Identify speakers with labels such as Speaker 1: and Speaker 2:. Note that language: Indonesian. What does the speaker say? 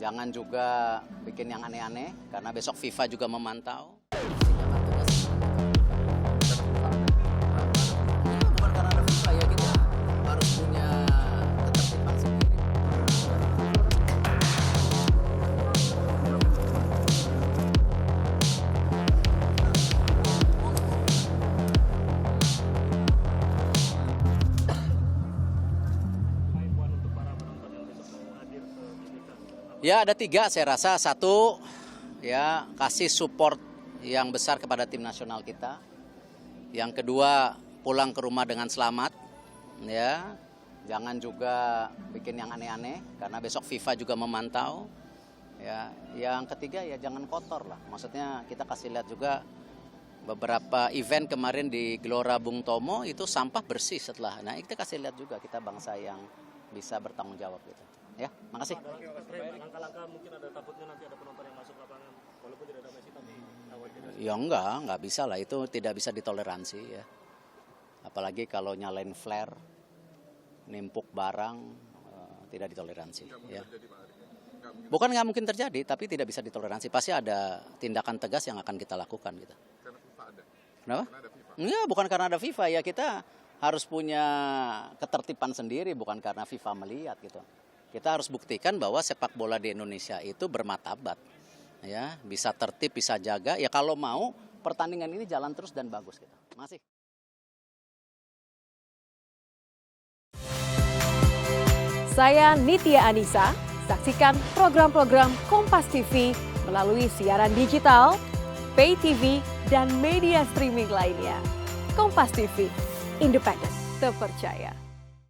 Speaker 1: jangan juga bikin yang aneh-aneh, karena besok FIFA juga memantau. Bukan karena ada FIFA ya, kita harus punya ketertiban sendiri. Ya ada 3 saya rasa. 1, ya kasih support yang besar kepada tim nasional kita. Yang kedua, pulang ke rumah dengan selamat. Ya, jangan juga bikin yang aneh-aneh karena besok FIFA juga memantau. Ya, yang ketiga ya jangan kotor lah. Maksudnya kita kasih lihat juga beberapa event kemarin di Gelora Bung Tomo itu sampah bersih setelah. Nah, kita kasih lihat juga kita bangsa yang bisa bertanggung jawab gitu. Ya, makasih.
Speaker 2: Langkah-langkah mungkin ada takutnya nanti ada penonton yang masuk lapangan walaupun tidak ada Messi tapi
Speaker 1: Ya enggak bisa lah, itu tidak bisa ditoleransi ya. Apalagi kalau nyalain flare, nimpuk barang, tidak ditoleransi. Ya. Bukan nggak mungkin terjadi, tapi tidak bisa ditoleransi. Pasti ada tindakan tegas yang akan kita lakukan gitu.
Speaker 3: Karena FIFA ada.
Speaker 1: Kenapa?
Speaker 3: Karena ada FIFA.
Speaker 1: Enggak, bukan karena ada FIFA ya, kita harus punya ketertiban sendiri, bukan karena FIFA melihat gitu. Kita harus buktikan bahwa sepak bola di Indonesia itu bermartabat, ya, bisa tertib, bisa jaga. Ya kalau mau pertandingan ini jalan terus dan bagus gitu. Makasih.
Speaker 4: Saya Nitya Anissa, saksikan program-program Kompas TV melalui siaran digital, pay TV, dan media streaming lainnya. Kompas TV, independen, terpercaya.